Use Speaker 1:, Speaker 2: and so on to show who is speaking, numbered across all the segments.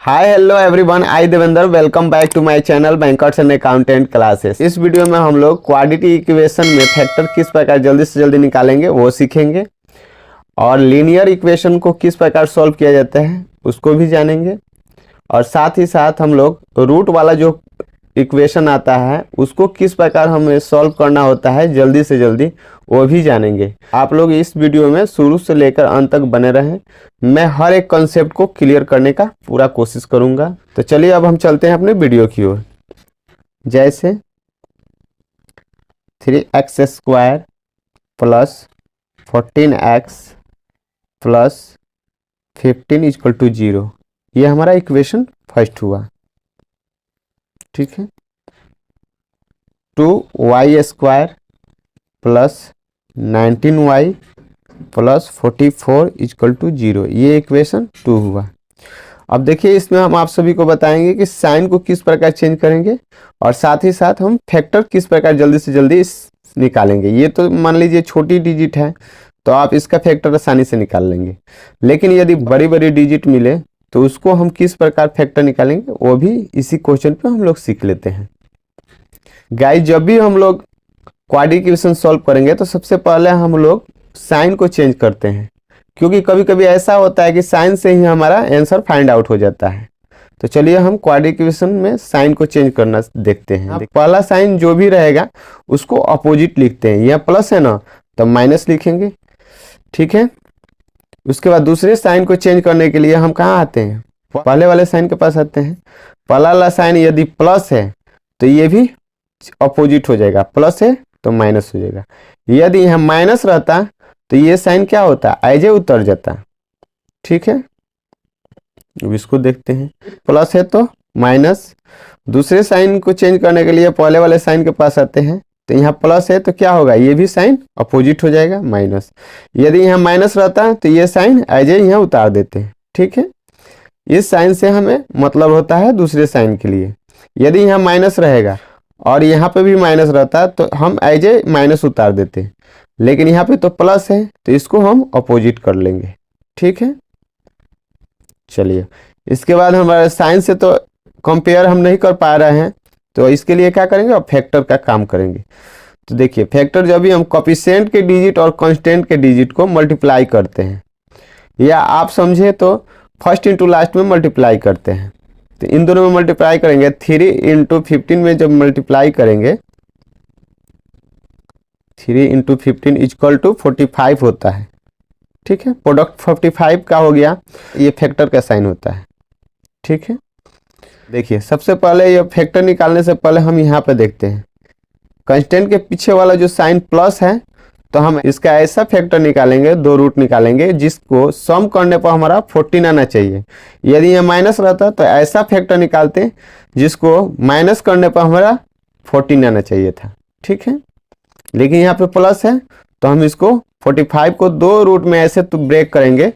Speaker 1: Hi hello everyone, I Devendra. Welcome back to my channel bankers and accountant classes. इस video में हम लोग quadratic equation में factor किस प्रकार जल्दी से जल्दी निकालेंगे वो सीखेंगे, और लीनियर इक्वेशन को किस प्रकार सॉल्व किया जाता है उसको भी जानेंगे, और साथ ही साथ हम लोग रूट वाला जो इक्वेशन आता है उसको किस प्रकार हमें सॉल्व करना होता है जल्दी से जल्दी वो भी जानेंगे। आप लोग इस वीडियो में शुरू से लेकर अंत तक बने रहें। मैं हर एक कॉन्सेप्ट को क्लियर करने का पूरा कोशिश करूंगा। तो चलिए अब हम चलते हैं अपने वीडियो की ओर। जैसे 3x² प्लस 14x प्लस 15 = 0, ये हमारा इक्वेशन फर्स्ट हुआ। ठीक है। 2y² प्लस 19y प्लस 44 = 0, ये इक्वेशन 2 हुआ। अब देखिए इसमें हम आप सभी को बताएंगे कि साइन को किस प्रकार चेंज करेंगे, और साथ ही साथ हम फैक्टर किस प्रकार जल्दी से जल्दी निकालेंगे। ये तो मान लीजिए छोटी डिजिट है तो आप इसका फैक्टर आसानी से निकाल लेंगे, लेकिन यदि बड़ी बड़ी डिजिट मिले तो उसको हम किस प्रकार फैक्टर निकालेंगे वो भी इसी क्वेश्चन पे हम लोग सीख लेते हैं। गाइस, जब भी हम लोग क्वाड्रेटिक इक्वेशन सॉल्व करेंगे तो सबसे पहले हम लोग साइन को चेंज करते हैं, क्योंकि कभी कभी ऐसा होता है कि साइन से ही हमारा आंसर फाइंड आउट हो जाता है। तो चलिए हम क्वाड्रेटिक इक्वेशन में साइन को चेंज करना देखते हैं। पहला साइन जो भी रहेगा उसको अपोजिट लिखते हैं। यह प्लस है ना, तो माइनस लिखेंगे। ठीक है। उसके बाद दूसरे साइन को चेंज करने के लिए हम कहाँ आते हैं? पहले वाले साइन के पास आते हैं। पहला वाला साइन यदि प्लस है तो ये भी अपोजिट हो जाएगा, प्लस है तो माइनस हो जाएगा। यदि यहाँ माइनस रहता तो ये साइन क्या होता? ऐजे उतर जाता। ठीक है। अब इसको देखते हैं। प्लस है तो माइनस। दूसरे साइन को चेंज करने के लिए पहले वाले साइन के पास आते हैं। तो यहाँ प्लस है तो क्या होगा? ये भी साइन अपोजिट हो जाएगा, माइनस। यदि यहाँ माइनस रहता तो ये साइन ऐजे यहाँ उतार देते हैं। ठीक है। इस साइन से हमें मतलब होता है दूसरे साइन के लिए। यदि यहाँ माइनस रहेगा और यहाँ पे भी माइनस रहता तो हम ऐजे माइनस उतार देते हैं, लेकिन यहाँ पे तो प्लस है तो इसको हम अपोजिट कर लेंगे। ठीक है। चलिए, इसके बाद हमारे साइन से तो कंपेयर हम नहीं कर पा रहे हैं, तो इसके लिए क्या करेंगे? अब फैक्टर का काम करेंगे। तो देखिए, फैक्टर जब भी हम कोफिशिएंट के डिजिट और कांस्टेंट के डिजिट को मल्टीप्लाई करते हैं, या आप समझे तो फर्स्ट इंटू लास्ट में मल्टीप्लाई करते हैं, तो इन दोनों में मल्टीप्लाई करेंगे। 3 × 15 में जब मल्टीप्लाई करेंगे, 3 × 15 = 45 होता है। ठीक है। प्रोडक्ट 45 का हो गया, ये फैक्टर का साइन होता है। ठीक है। देखिए, सबसे पहले ये फैक्टर निकालने से पहले हम यहाँ पे देखते हैं कांस्टेंट के पीछे वाला जो साइन प्लस है, तो हम इसका ऐसा फैक्टर निकालेंगे, दो रूट निकालेंगे जिसको सम करने पर हमारा 14 आना चाहिए। यदि यह माइनस रहता तो ऐसा फैक्टर निकालते जिसको माइनस करने पर हमारा 14 आना चाहिए था। ठीक है। लेकिन यहाँ पे प्लस है तो हम इसको 45 को दो रूट में ऐसे तो ब्रेक करेंगे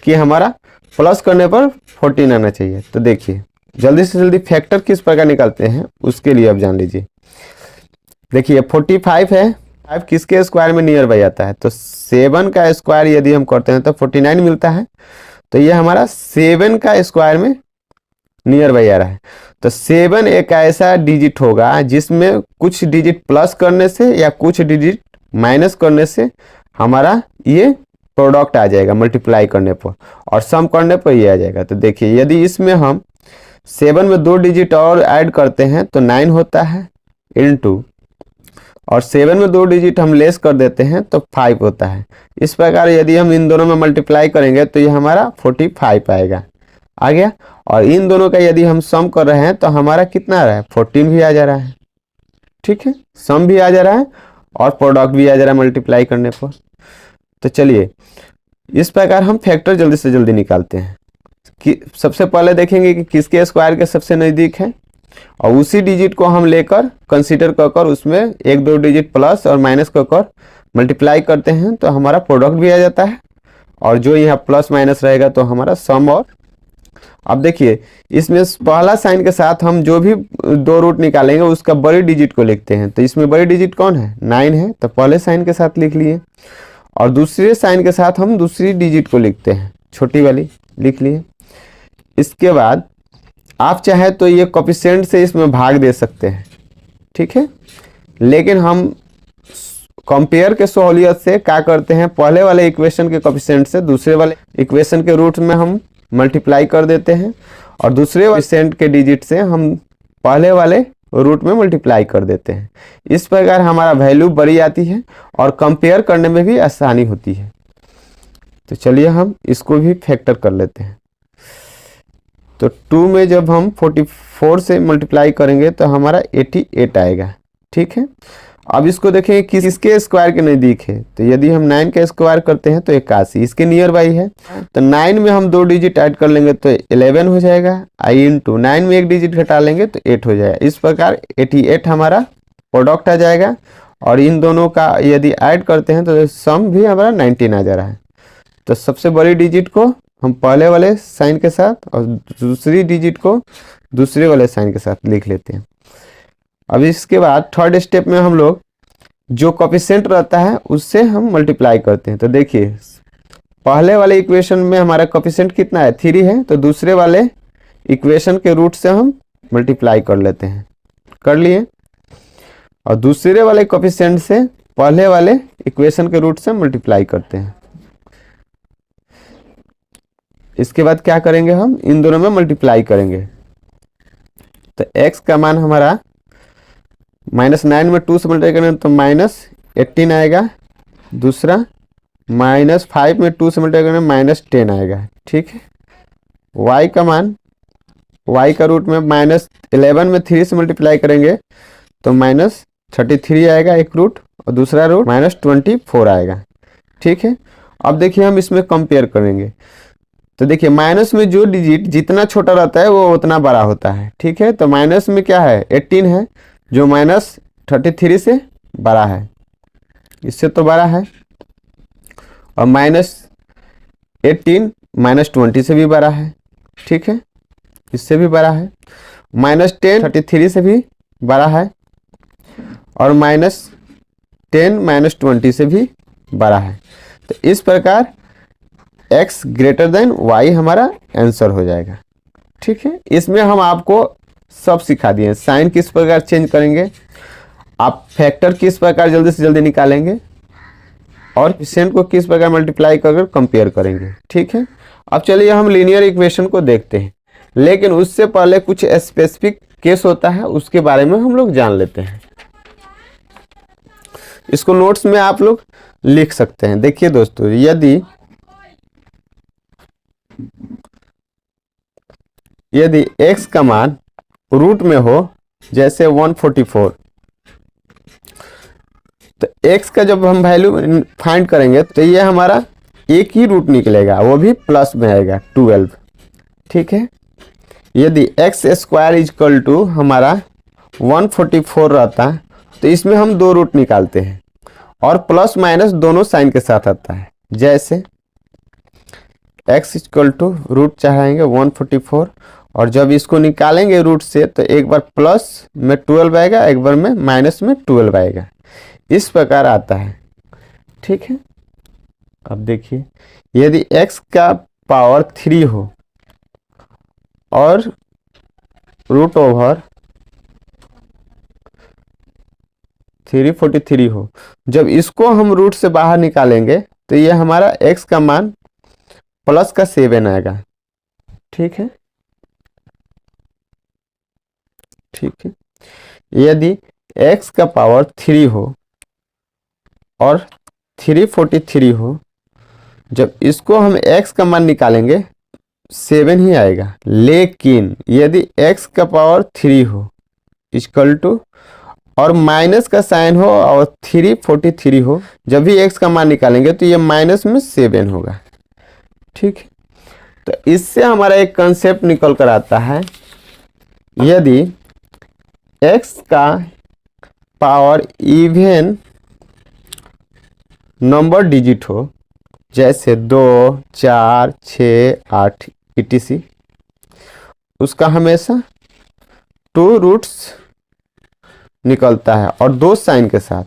Speaker 1: कि हमारा प्लस करने पर 14 आना चाहिए। तो देखिए, जल्दी से जल्दी फैक्टर किस प्रकार निकालते हैं उसके लिए अब जान लीजिए। देखिए, 45 है, 5 किसके स्क्वायर में नियर बाई आता है? तो 7 का स्क्वायर यदि हम करते हैं तो 49 मिलता है। तो ये हमारा 7 का स्क्वायर में नियर बाई आ रहा है। तो 7 एक ऐसा डिजिट होगा जिसमें कुछ डिजिट प्लस करने से या कुछ डिजिट माइनस करने से हमारा ये प्रोडक्ट आ जाएगा मल्टीप्लाई करने पर, और सम करने पर ये आ जाएगा। तो देखिए, यदि इसमें हम 7 में 2 डिजिट और ऐड करते हैं तो 9 होता है, इनटू, और 7 में 2 डिजिट हम लेस कर देते हैं तो 5 होता है। इस प्रकार यदि हम इन दोनों में मल्टीप्लाई करेंगे तो ये हमारा 45 आएगा, आ गया। और इन दोनों का यदि हम सम कर रहे हैं तो हमारा कितना आ रहा है? 14 भी आ जा रहा है। ठीक है। सम भी आ जा रहा है और प्रोडक्ट भी आ जा रहा है मल्टीप्लाई करने पर। तो चलिए, इस प्रकार हम फैक्टर जल्दी से जल्दी निकालते हैं। कि सबसे पहले देखेंगे कि किसके स्क्वायर के सबसे नज़दीक है, और उसी डिजिट को हम लेकर कंसीडर कर उसमें 1-2 डिजिट प्लस और माइनस कर मल्टीप्लाई करते हैं तो हमारा प्रोडक्ट भी आ जाता है, और जो यहाँ प्लस माइनस रहेगा तो हमारा सम। और अब देखिए, इसमें पहला साइन के साथ हम जो भी दो रूट निकालेंगे उसका बड़ी डिजिट को लिखते हैं। तो इसमें बड़ी डिजिट कौन है? 9 है, तो पहले साइन के साथ लिख लिए, और दूसरे साइन के साथ हम दूसरी डिजिट को लिखते हैं, छोटी वाली लिख लिए। इसके बाद आप चाहे तो ये कोफिशिएंट से इसमें भाग दे सकते हैं, ठीक है, लेकिन हम कंपेयर के सहूलियत से क्या करते हैं, पहले वाले इक्वेशन के कोफिशिएंट से दूसरे वाले इक्वेशन के रूट में हम मल्टीप्लाई कर देते हैं और दूसरे कोफिशिएंट के डिजिट से हम पहले वाले रूट में मल्टीप्लाई कर देते हैं। इस प्रकार हमारा वैल्यू बड़ी आती है और कंपेयर करने में भी आसानी होती है। तो चलिए हम इसको भी फैक्टर कर लेते हैं। तो 2 में जब हम 44 से मल्टीप्लाई करेंगे तो हमारा 88 आएगा, ठीक है। अब इसको देखें किसके स्क्वायर के नज़दीक है, तो यदि हम 9 का स्क्वायर करते हैं तो 81, इसके नियर बाई है। तो 9 में हम 2 डिजिट ऐड कर लेंगे तो 11 हो जाएगा, आई इंटू 9 में 1 डिजिट घटा लेंगे तो 8 हो जाएगा। इस प्रकार 88 हमारा प्रोडक्ट आ जाएगा और इन दोनों का यदि ऐड करते हैं तो सम भी हमारा 19 आ जा रहा है। तो सबसे बड़ी डिजिट को हम पहले वाले साइन के साथ और दूसरी डिजिट को दूसरे वाले साइन के साथ लिख लेते हैं। अब इसके बाद थर्ड स्टेप में हम लोग जो कोफिशिएंट रहता है उससे हम मल्टीप्लाई करते हैं। तो देखिए पहले वाले इक्वेशन में हमारा कोफिशिएंट कितना है, 3 है, तो दूसरे वाले इक्वेशन के रूट से हम मल्टीप्लाई कर लेते हैं, कर लिए, और दूसरे वाले कोफिशिएंट से पहले वाले इक्वेशन के रूट से मल्टीप्लाई करते हैं। इसके बाद क्या करेंगे, हम इन दोनों में मल्टीप्लाई करेंगे। तो x का मान हमारा -9 में 2 से मल्टीप्लाई करेंगे तो -18 आएगा, दूसरा -5 में 2 से मल्टीप्लाई करेंगे -10 आएगा, ठीक है। y का मान, y का रूट में -11 में 3 से मल्टीप्लाई करेंगे तो -33 आएगा एक रूट, और दूसरा रूट -24 आएगा, ठीक है। अब देखिए हम इसमें कंपेयर करेंगे। तो देखिए माइनस में जो डिजिट जितना छोटा रहता है वो उतना बड़ा होता है, ठीक है। तो माइनस में क्या है, 18 है जो -33 से बड़ा है, इससे तो बड़ा है, और -18 -20 से भी बड़ा है, ठीक है, इससे भी बड़ा है। -10 33 से भी बड़ा है, और -10 -20 से भी बड़ा है। तो इस प्रकार x ग्रेटर देन y हमारा आंसर हो जाएगा, ठीक है। इसमें हम आपको सब सिखा दिए, साइन किस प्रकार चेंज करेंगे, आप फैक्टर किस प्रकार जल्दी से जल्दी निकालेंगे, और कोफिशिएंट को किस प्रकार मल्टीप्लाई कर कंपेयर करेंगे, ठीक है। अब चलिए हम लीनियर इक्वेशन को देखते हैं, लेकिन उससे पहले कुछ स्पेसिफिक केस होता है उसके बारे में हम लोग जान लेते हैं। इसको नोट्स में आप लोग लिख सकते हैं। देखिए दोस्तों, यदि x का मान रूट में हो जैसे 144, तो x का जब हम वैल्यू फाइंड करेंगे तो ये हमारा एक ही रूट निकलेगा, वो भी प्लस में आएगा 12, ठीक है। यदि x स्क्वायर इजकल टू हमारा 144 रहता तो इसमें हम 2 रूट निकालते हैं और प्लस माइनस दोनों साइन के साथ आता है। जैसे x इक्वल टू रूट चाहेंगे 144, और जब इसको निकालेंगे रूट से तो एक बार प्लस में 12 आएगा, एक बार में माइनस में 12 आएगा, इस प्रकार आता है, ठीक है। अब देखिए यदि x का पावर 3 हो और रूट ओवर 343 हो, जब इसको हम रूट से बाहर निकालेंगे तो ये हमारा x का मान प्लस का 7 आएगा, ठीक है, ठीक है। यदि x का पावर 3 हो और 343 हो, जब इसको हम x का मान निकालेंगे 7 ही आएगा, लेकिन यदि x का पावर 3 हो इक्वल टू और माइनस का साइन हो और 343 हो, जब भी x का मान निकालेंगे तो ये माइनस में 7 होगा, ठीक है। तो इससे हमारा एक कंसेप्ट निकल कर आता है, यदि x का पावर इवन नंबर डिजिट हो जैसे 2 4 6 8 etc, उसका हमेशा 2 रूट्स निकलता है और 2 साइन के साथ,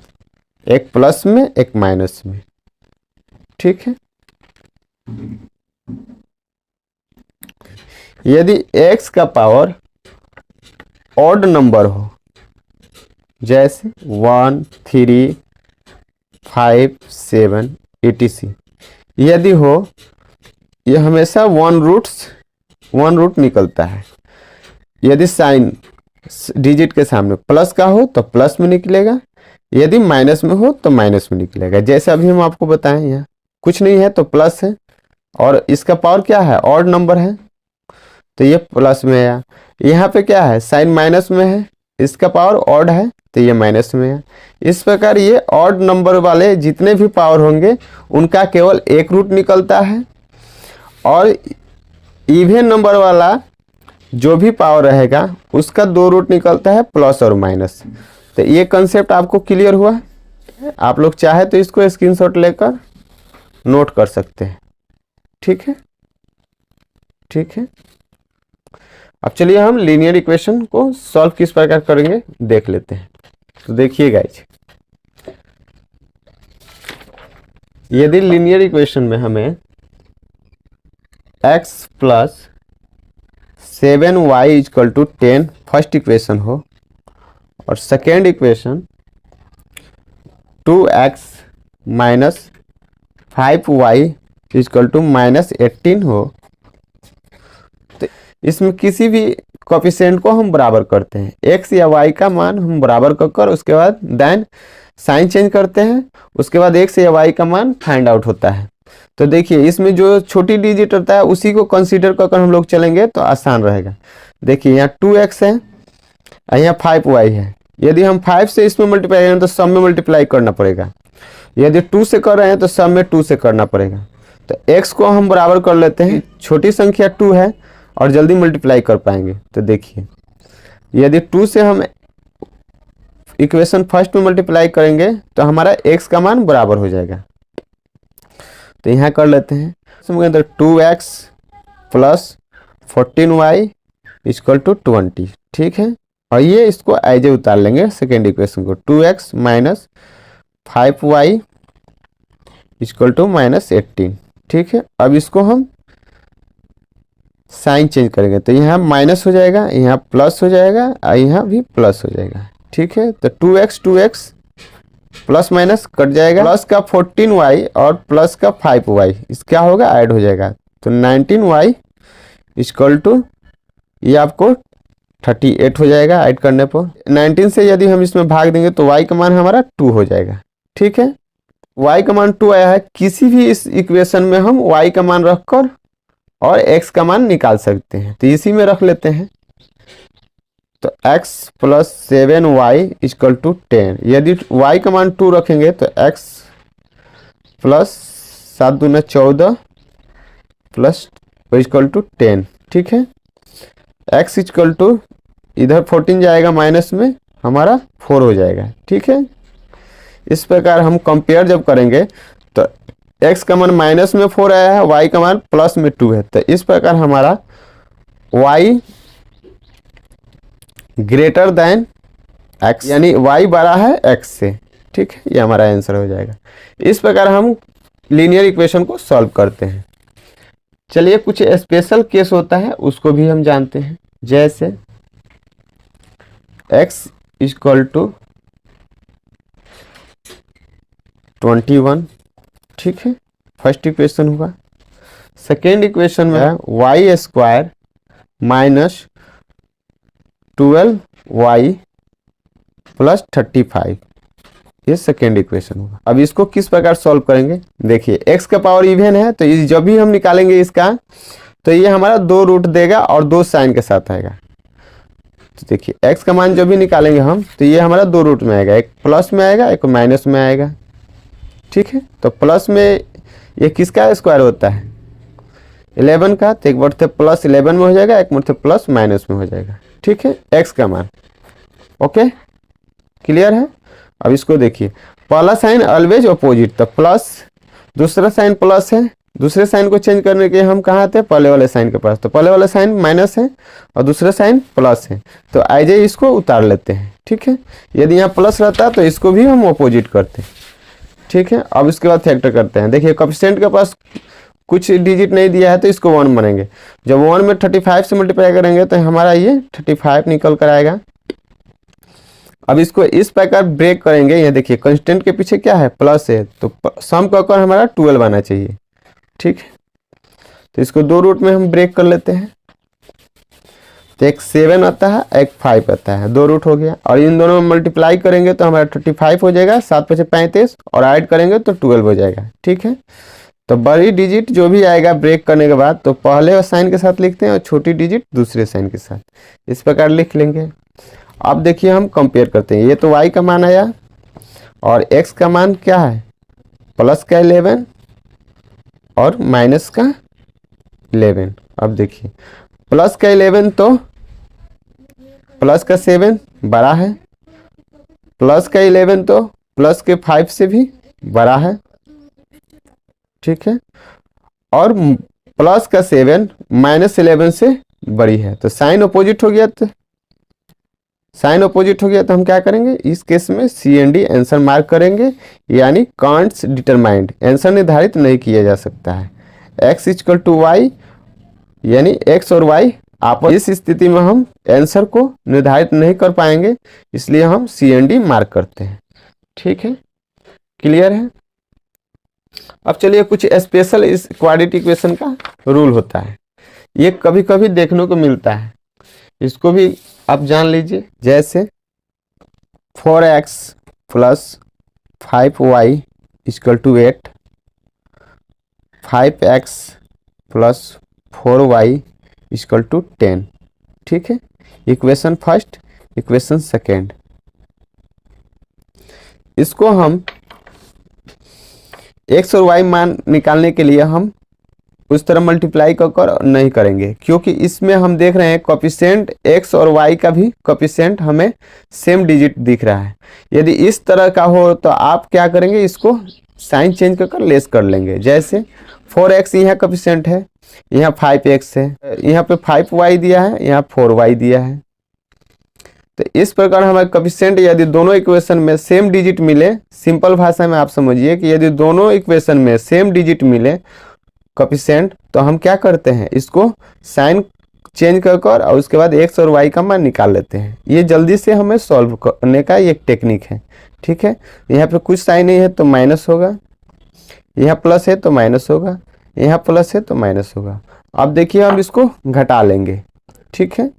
Speaker 1: एक प्लस में एक माइनस में, ठीक है। यदि x का पावर ऑड नंबर हो, जैसे 1, 3, 5, 7 etc, यदि हो, ये हमेशा वन रूट निकलता है। यदि साइन डिजिट के सामने प्लस का हो तो प्लस में निकलेगा, यदि माइनस में हो तो माइनस में निकलेगा। जैसे अभी हम आपको बताएं, यहाँ कुछ नहीं है तो प्लस है, और इसका पावर क्या है, ऑड नंबर है, तो ये प्लस में है। यहाँ पे क्या है, साइन माइनस में है, इसका पावर ऑड है, तो ये माइनस में है। इस प्रकार ये ऑड नंबर वाले जितने भी पावर होंगे उनका केवल एक रूट निकलता है, और इवन नंबर वाला जो भी पावर रहेगा उसका 2 रूट निकलता है, प्लस और माइनस। तो ये कंसेप्ट आपको क्लियर हुआ। आप लोग चाहे तो इसको स्क्रीनशॉट लेकर नोट कर सकते हैं। ठीक है, ठीक है। अब चलिए हम लीनियर इक्वेशन को सॉल्व किस प्रकार करेंगे देख लेते हैं। तो देखिए गाइज, यदि लीनियर इक्वेशन में हमें x plus 7y equal to 10 first equation हो, और second equation 2x minus 5y equal to -18 हो, तो इसमें किसी भी कोफिशिएंट को हम बराबर करते हैं। x या y का मान हम बराबर कर उसके बाद देन साइन चेंज करते हैं, उसके बाद x या y का मान फाइंड आउट होता है। तो देखिए, इसमें जो छोटी डिजिट होता है उसी को कंसीडर कर हम लोग चलेंगे तो आसान रहेगा। देखिए, यहाँ 2x है और यहाँ 5y है। यदि हम 5 से इसमें मल्टीप्लाई करें तो सब में मल्टीप्लाई करना पड़ेगा, यदि 2 से कर रहे हैं तो सब में 2 से करना पड़ेगा। तो x को हम बराबर कर लेते हैं, छोटी संख्या 2 है और जल्दी मल्टीप्लाई कर पाएंगे। तो देखिए, यदि 2 से हम इक्वेशन फर्स्ट में मल्टीप्लाई करेंगे तो हमारा x का मान बराबर हो जाएगा। तो यहाँ कर लेते हैं, इसमें अंदर 2x plus 14y equal to 20। ठीक है, और ये इसको एज ए उतार लेंगे सेकेंड इक्वेशन को, 2x minus 5y equal to -18। ठीक है, अब इसको हम साइन चेंज करेंगे तो यहाँ माइनस हो जाएगा, यहाँ प्लस हो जाएगा और यहाँ भी प्लस हो जाएगा। ठीक है, तो 2x प्लस माइनस कट जाएगा, प्लस का 14y और प्लस का 5y इस क्या होगा, ऐड हो जाएगा। तो 19y इक्वल टू ये आपको 38 हो जाएगा ऐड करने पर। 19 से यदि हम इसमें भाग देंगे तो y का मान हमारा 2 हो जाएगा। ठीक है, y का मान 2 आया है। किसी भी इस इक्वेशन में हम y का मान रखकर और x का मान निकाल सकते हैं, तो इसी में रख लेते हैं। तो x plus 7y equal to 10, यदि y का मान 2 रखेंगे तो x प्लस 7 दूना 14 प्लस इक्वल टू 10। ठीक है, x इक्वल टू इधर 14 जाएगा माइनस में, हमारा 4 हो जाएगा। ठीक है, इस प्रकार हम कंपेयर जब करेंगे तो x का मान माइनस में 4 आया है, y का मान प्लस में 2 है, तो इस प्रकार हमारा y ग्रेटर देन x, यानी y बड़ा है x से। ठीक है, ये हमारा आंसर हो जाएगा। इस प्रकार हम लीनियर इक्वेशन को सॉल्व करते हैं। चलिए, कुछ स्पेशल केस होता है उसको भी हम जानते हैं, जैसे x इक्वल टू 21। ठीक है, फर्स्ट इक्वेशन हुआ। सेकेंड इक्वेशन में है y square minus 12y plus 35, ये सेकेंड इक्वेशन होगा। अब इसको किस प्रकार सॉल्व करेंगे, देखिए x का पावर इवन है तो जब भी हम निकालेंगे इसका तो ये हमारा 2 रूट देगा और 2 साइन के साथ आएगा। तो देखिए, x का मान जब भी निकालेंगे हम तो ये हमारा 2 रूट में आएगा, एक प्लस में आएगा एक माइनस में आएगा। ठीक है, तो प्लस में ये किसका स्क्वायर होता है, 11 का, तो एक बढ़ते प्लस 11 में हो जाएगा, एक बढ़ते प्लस माइनस में हो जाएगा। ठीक है, x का मान। ओके, क्लियर है। अब इसको देखिए, पहला साइन ऑलवेज अपोजिट, तो प्लस, दूसरा साइन प्लस है, दूसरे साइन को चेंज करने के हम कहाँ थे, पहले वाले साइन के पास, तो पहले वाला साइन माइनस है और दूसरा साइन प्लस है, तो एज ए इसको उतार लेते हैं। ठीक है, यदि यहाँ प्लस रहता तो इसको भी हम अपोजिट करते हैं। ठीक है, अब इसके बाद फैक्टर करते हैं। देखिए, कोएफिशिएंट के पास कुछ डिजिट नहीं दिया है तो इसको 1 बनेंगे। जब 1 में 35 से मल्टीप्लाई करेंगे तो हमारा ये 35 निकल कर आएगा। अब इसको इस प्रकार ब्रेक करेंगे, ये देखिए कांस्टेंट के पीछे क्या है, प्लस है, तो सम का कर हमारा 12 आना चाहिए। ठीक है, तो इसको 2 रूट में हम ब्रेक कर लेते हैं। तो एक 7 आता है, एक 5 आता है, 2 रूट हो गया। और इन दोनों में मल्टीप्लाई करेंगे तो हमारा 35 हो जाएगा, 7 5 35 और ऐड करेंगे तो 12 हो जाएगा। ठीक है, तो बड़ी डिजिट जो भी आएगा ब्रेक करने के बाद तो पहले साइन के साथ लिखते हैं और छोटी डिजिट दूसरे साइन के साथ, इस प्रकार लिख लेंगे। अब देखिए हम कंपेयर करते हैं, ये तो y का मान आया और x का मान क्या है, प्लस का 11 और माइनस का 11। अब देखिए प्लस का 11 तो प्लस का 7 बड़ा है, प्लस का 11 तो प्लस के 5 से भी बड़ा है। ठीक है, और प्लस का 7 माइनस 11 से बड़ी है, तो साइन अपोजिट हो गया। तो साइन अपोजिट हो गया तो हम क्या करेंगे, इस केस में CND आंसर मार्क करेंगे, यानी कांट्स डिटरमाइंड, आंसर निर्धारित नहीं किया जा सकता है। x इक्वल टू वाई, यानी x और y आपस, इस स्थिति में हम आंसर को निर्धारित नहीं कर पाएंगे, इसलिए हम CND मार्क करते हैं। ठीक है, क्लियर है। अब चलिए कुछ स्पेशल इस क्वाड्रेटिक इक्वेशन का रूल होता है, ये कभी कभी देखने को मिलता है, इसको भी आप जान लीजिए। जैसे 4x plus 5y equal to 8, 5x plus 4y equal to 10। ठीक है, इक्वेशन फर्स्ट, इक्वेशन सेकेंड। इसको हम x और y मान निकालने के लिए हम उस तरह मल्टीप्लाई कर नहीं करेंगे, क्योंकि इसमें हम देख रहे हैं कोफिशिएंट x और y का भी कोफिशिएंट हमें सेम डिजिट दिख रहा है। यदि इस तरह का हो तो आप क्या करेंगे, इसको साइन चेंज कर लेस कर लेंगे। जैसे 4x यहाँ कोफिशिएंट है, यहाँ 5x है, यहाँ पे 5y दिया है, यहाँ 4y दिया है। तो इस प्रकार हमारे कोफिशिएंट यदि दोनों इक्वेशन में सेम डिजिट मिले, सिंपल भाषा में आप समझिए कि यदि दोनों इक्वेशन में सेम डिजिट मिले कोफिशिएंट, तो हम क्या करते हैं, इसको साइन चेंज कर और उसके बाद x और y का मान निकाल लेते हैं। ये जल्दी से हमें सॉल्व करने का एक टेक्निक है। ठीक है, यहाँ पे कुछ साइन नहीं है तो माइनस होगा, यहाँ प्लस है तो माइनस होगा, यहाँ प्लस है तो माइनस होगा। अब देखिए हम इसको घटा लेंगे। ठीक है,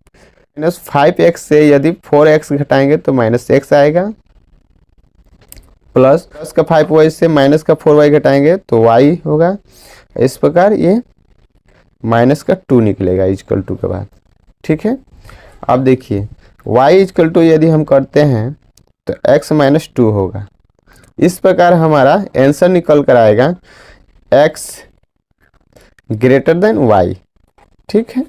Speaker 1: -5x से यदि 4x घटाएंगे तो -x आएगा, प्लस का 5y से माइनस का 4y घटाएंगे तो y होगा। इस प्रकार ये माइनस का 2 निकलेगा इक्वल टू के बाद। ठीक है, अब देखिए y इक्वल टू यदि हम करते हैं तो x माइनस 2 होगा। इस प्रकार हमारा आंसर निकल कर आएगा x ग्रेटर देन y। ठीक है,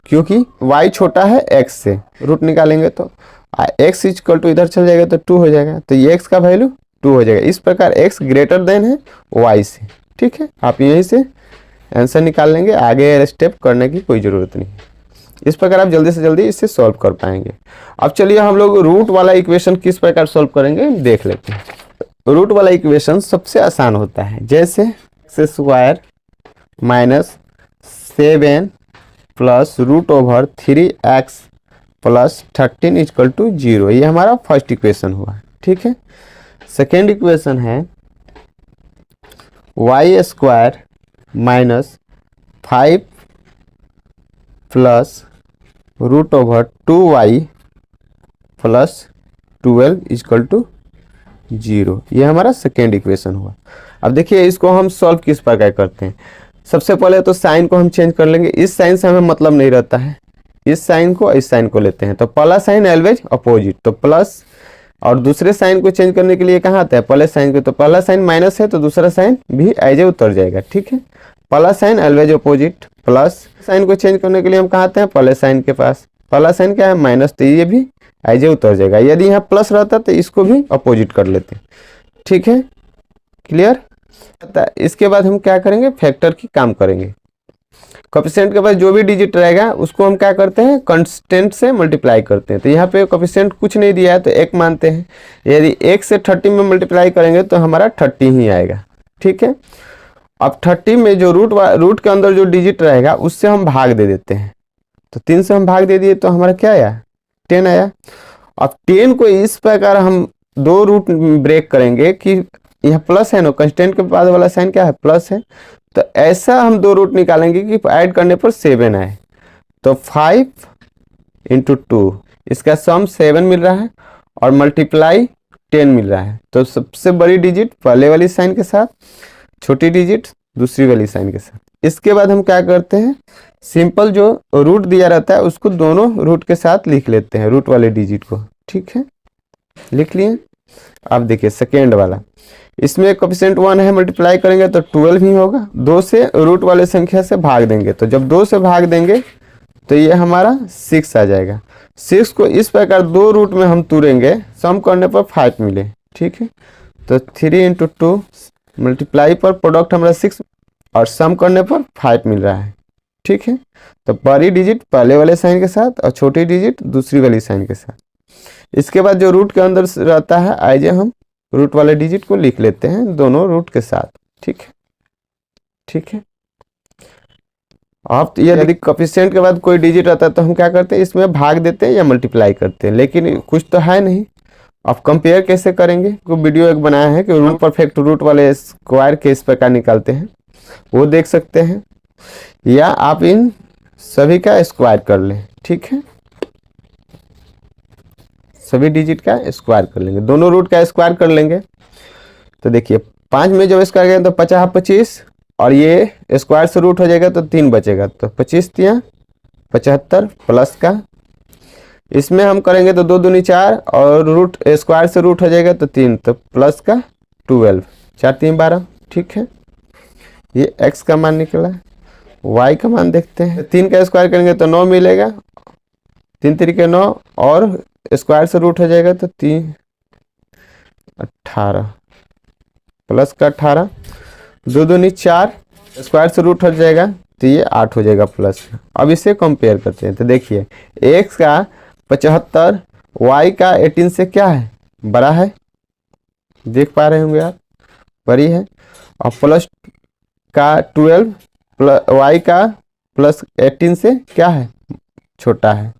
Speaker 1: क्योंकि y छोटा है x से, रूट निकालेंगे तो x इक्वल टू इधर चल जाएगा तो 2 हो जाएगा, तो ये x का वैल्यू 2 हो जाएगा। इस प्रकार x ग्रेटर देन है y से। ठीक है, आप यहीं से आंसर निकाल लेंगे, आगे स्टेप करने की कोई ज़रूरत नहीं। इस प्रकार आप जल्दी से जल्दी इसे सॉल्व कर पाएंगे। अब चलिए हम लोग रूट वाला इक्वेशन किस प्रकार सॉल्व करेंगे देख लेते हैं। रूट वाला इक्वेशन सबसे आसान होता है, जैसे x² minus 7 plus √3x plus 13 equal to 0, ये हमारा फर्स्ट इक्वेशन हुआ। ठीक है, सेकेंड इक्वेशन है y² minus 5 plus √2y plus 12 equal to 0, ये हमारा सेकेंड इक्वेशन हुआ। अब देखिए इसको हम सॉल्व किस प्रकार करते हैं। सबसे पहले तो साइन को हम चेंज कर लेंगे, इस साइन से हमें मतलब नहीं रहता है, इस साइन को इस साइन को लेते हैं। तो पहला साइन ऑलवेज अपोजिट, तो प्लस, और दूसरे साइन को चेंज करने के लिए कहाँ आता है, पहले साइन को, तो पहला साइन माइनस है तो दूसरा साइन भी एज ए उतर जाएगा। ठीक है, पहला sign always opposite, plus sign को चेंज करने के लिए हम कहाँ आते हैं, पहले साइन के पास, पहला साइन क्या है माइनस, तो ये भी एज ए उतर जाएगा। यदि यहाँ प्लस रहता तो इसको भी अपोजिट कर लेते। ठीक है, क्लियर। इसके बाद हम क्या करेंगे, फैक्टर की काम करेंगे। कोफिशिएंट के बाद जो भी डिजिट रहेगा उसको हम क्या करते हैं, कांस्टेंट से मल्टीप्लाई करते हैं। तो यहाँ पे कोफिशिएंट कुछ नहीं दिया है तो 1 मानते हैं, यदि 1 से 30 में मल्टीप्लाई करेंगे तो हमारा 30 ही आएगा। ठीक है, अब 30 में जो रूट के अंदर जो डिजिट रहेगा उससे हम भाग दे देते हैं। तो 3 से हम भाग दे दिए तो हमारा क्या आया, 10 आया। अब 10 को इस प्रकार हम दो रूट ब्रेक करेंगे कि यह प्लस है ना, कंस्टेंट के बाद वाला साइन क्या है, प्लस है। तो ऐसा हम दो रूट निकालेंगे कि ऐड करने पर 7 आए। तो 5 × 2, इसका सम 7 मिल रहा है और मल्टीप्लाई 10 मिल रहा है। तो सबसे बड़ी डिजिट पहले वाली साइन के साथ, छोटी डिजिट दूसरी वाली साइन के साथ। इसके बाद हम क्या करते हैं, सिंपल जो रूट दिया रहता है उसको दोनों रूट के साथ लिख लेते हैं, रूट वाले डिजिट को। ठीक है, लिख लिए। अब देखिए सेकेंड वाला, इसमें कोफिशिएंट 1 है, मल्टीप्लाई करेंगे तो 12 ही होगा। 2 से रूट वाले संख्या से भाग देंगे, तो जब 2 से भाग देंगे तो ये हमारा 6 आ जाएगा। 6 को इस प्रकार दो रूट में हम तोड़ेंगे, सम करने पर 5 मिले। ठीक है, तो 3 × 2 मल्टीप्लाई पर प्रोडक्ट हमारा 6 और सम करने पर 5 मिल रहा है। ठीक है, तो बड़ी डिजिट पहले वाले साइन के साथ और छोटी डिजिट दूसरी वाली साइन के साथ। इसके बाद जो रूट के अंदर रहता है, आइए हम रूट वाले डिजिट को लिख लेते हैं दोनों रूट के साथ। ठीक है, ठीक है। अब यदि कोफिशिएंट के बाद कोई डिजिट आता है तो हम क्या करते हैं, इसमें भाग देते हैं या मल्टीप्लाई करते हैं, लेकिन कुछ तो है नहीं। अब कंपेयर कैसे करेंगे, को वीडियो एक बनाया है कि रूट परफेक्ट रूट वाले स्क्वायर के इस प्रकार निकालते हैं, वो देख सकते हैं, या आप इन सभी का स्क्वायर कर लें। ठीक है, सभी डिजिट का स्क्वायर कर लेंगे, दोनों रूट का स्क्वायर कर लेंगे। तो देखिए 5 में जब स्क्वायर करेंगे तो 50 25, और ये स्क्वायर से रूट हो जाएगा तो 3 बचेगा, तो 25 × 75 प्लस का, इसमें हम करेंगे तो 2 दूनी 4 और रूट स्क्वायर से रूट हो जाएगा तो 3, तो प्लस का 12, 4 3 12। ठीक है, ये x का मान निकला। y का मान देखते हैं, 3 का स्क्वायर करेंगे तो 9 मिलेगा, 3 3 के 9 और स्क्वायर से रूट हो जाएगा तो 3 18 प्लस का 18, 2 दूनी 4 स्क्वायर से रूट हो जाएगा तो ये 8 हो जाएगा प्लस। अब इसे कंपेयर करते हैं, तो देखिए x का 75 y का 18 से क्या है, बड़ा है, देख पा रहे होंगे आप, बड़ी है। और प्लस का 12 y का प्लस 18 से क्या है, छोटा है।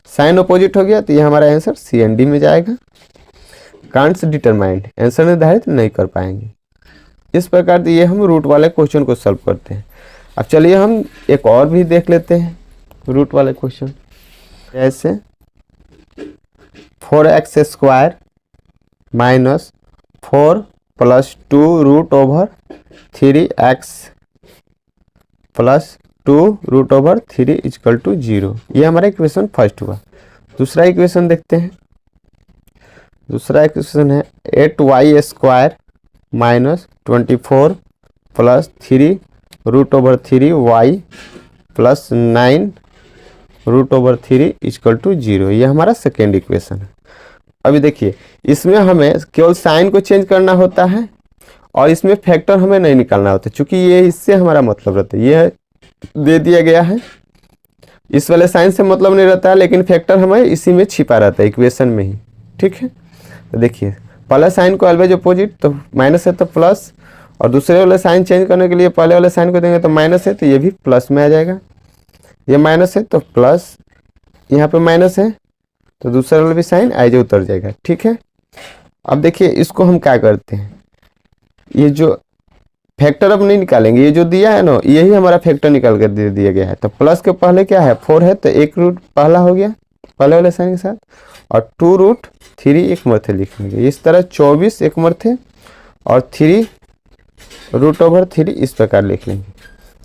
Speaker 1: साइन अपोजिट हो गया तो ये हमारा आंसर CND में जाएगा। कांट्स डिटरमाइंड, आंसर निर्धारित नहीं कर पाएंगे। इस प्रकार से ये हम रूट वाले क्वेश्चन को सॉल्व करते हैं। अब चलिए हम एक और भी देख लेते हैं रूट वाले क्वेश्चन। ऐसे 4x² - 4 + 2 √3x + 2 √3 = 0। ये हमारा इक्वेशन फर्स्ट हुआ। दूसरा इक्वेशन देखते हैं। दूसरा इक्वेशन है 8y² - 24 + 3 √3y + 9 √3 = 0। ये हमारा सेकेंड इक्वेशन है। अभी देखिए इसमें हमें केवल साइन को चेंज करना होता है और इसमें फैक्टर हमें नहीं निकालना होता, क्योंकि ये इससे हमारा मतलब रहता है। ये दे दिया गया है, इस वाले साइन से मतलब नहीं रहता है, लेकिन फैक्टर हमें इसी में छिपा रहता है, इक्वेशन में ही। ठीक है, तो देखिए पहले साइन को ऑलवेज अपोजिट, तो माइनस है तो प्लस, और दूसरे वाले साइन चेंज करने के लिए पहले वाले साइन को देंगे तो माइनस है तो ये भी प्लस में आ जाएगा। ये माइनस है तो प्लस, यहाँ पे माइनस है तो दूसरा वाला भी साइन आइज उतर जाएगा। ठीक है, अब देखिए इसको हम क्या करते हैं, ये जो फैक्टर अब नहीं निकालेंगे, ये जो दिया है ना यही हमारा फैक्टर निकाल कर दे दिया गया है। तो प्लस के पहले क्या है 4 है तो एक रूट पहला हो गया पहले वाले साइन के साथ, और 2 √3 एक मर्थे लिखेंगे। इस तरह 24 एक मर्थे और 3 √3 इस प्रकार लिख लेंगे।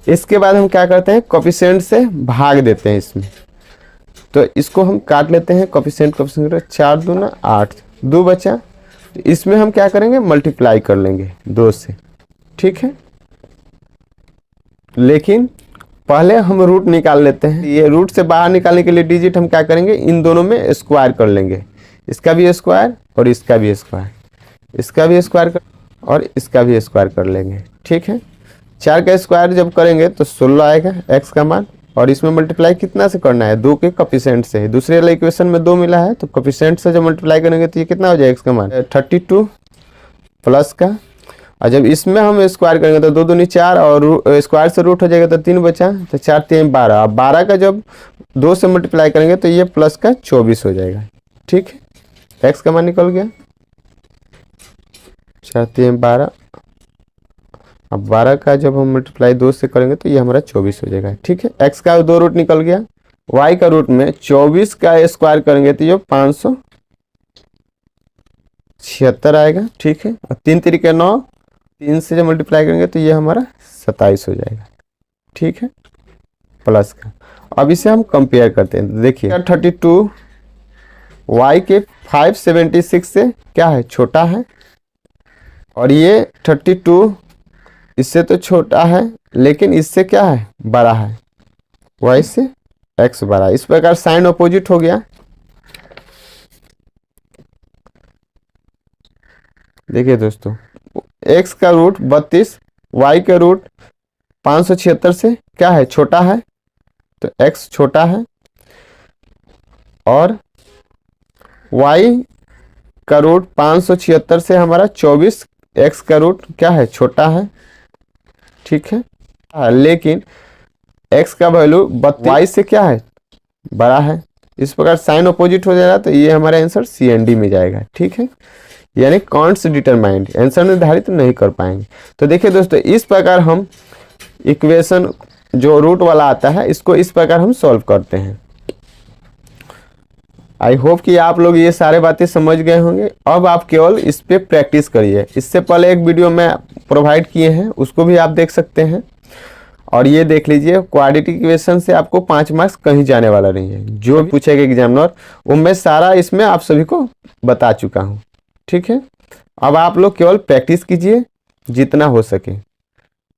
Speaker 1: इसके बाद हम क्या करते हैं, कोफिशिएंट से भाग देते हैं इसमें। तो इसको हम काट लेते हैं, कोफिशिएंट 4 दूना 8, 2 बचा। इसमें हम क्या करेंगे, मल्टीप्लाई कर लेंगे 2 से। ठीक है, लेकिन पहले हम रूट निकाल लेते हैं। ये रूट से बाहर निकालने के लिए डिजिट हम क्या करेंगे, इन दोनों में स्क्वायर कर लेंगे, इसका भी स्क्वायर और इसका भी स्क्वायर, इसका भी स्क्वायर कर और इसका भी स्क्वायर कर लेंगे। ठीक है, 4 का स्क्वायर जब करेंगे तो 16 आएगा x का मान, और इसमें मल्टीप्लाई कितना से करना है, 2 के कोफिशिएंट से। दूसरे वाले इक्वेशन में 2 मिला है तो कोफिशिएंट से जब मल्टीप्लाई करेंगे तो ये कितना हो जाएगा, x का मान 32 प्लस का, और जब इसमें हम स्क्वायर करेंगे तो 2 दूनी 4 और स्क्वायर से रूट हो जाएगा तो 3 बचा, तो 4 3 12। अब 12 का जब 2 से मल्टीप्लाई करेंगे तो ये प्लस का 24 हो जाएगा। ठीक है, एक्स का मान निकल गया 4 3 12। अब 12 का जब हम मल्टीप्लाई 2 से करेंगे तो ये हमारा 24 हो जाएगा। ठीक है, एक्स का 2 रूट निकल गया, वाई का रूट में 24 का स्क्वायर करेंगे तो ये 576 आएगा। ठीक है, और 3 3 9, 3 से जब मल्टीप्लाई करेंगे तो ये हमारा 27 हो जाएगा। ठीक है, प्लस का। अब इसे हम कंपेयर करते हैं, देखिए 32 वाई के 576 से क्या है, छोटा है, और ये 32 इससे तो छोटा है लेकिन इससे क्या है, बड़ा है, वाई से एक्स बड़ा। इस प्रकार साइन अपोजिट हो गया। देखिए दोस्तों, एक्स का रूट 32 वाई का रूट 576 से क्या है, छोटा है, तो एक्स छोटा है, और वाई का रूट 576 से हमारा 24, एक्स का रूट क्या है, छोटा है। ठीक है, लेकिन एक्स का वैल्यू 22 से क्या है, बड़ा है। इस प्रकार साइन अपोजिट हो जाएगा तो ये हमारा आंसर सी एंड डी में जाएगा। ठीक है, यानी कांट्स डिटरमाइंड, आंसर निर्धारित नहीं कर पाएंगे। तो देखिए दोस्तों, इस प्रकार हम इक्वेशन जो रूट वाला आता है इसको इस प्रकार हम सॉल्व करते हैं। आई होप कि आप लोग ये सारे बातें समझ गए होंगे। अब आप केवल इस पे प्रैक्टिस करिए। इससे पहले एक वीडियो में प्रोवाइड किए हैं, उसको भी आप देख सकते हैं। और ये देख लीजिए, क्वाड्रेटिक इक्वेशन से आपको 5 मार्क्स कहीं जाने वाला नहीं है। जो भी पूछेगा एग्जामिनर वो मैं सारा इसमें आप सभी को बता चुका हूँ। ठीक है, अब आप लोग केवल प्रैक्टिस कीजिए जितना हो सके।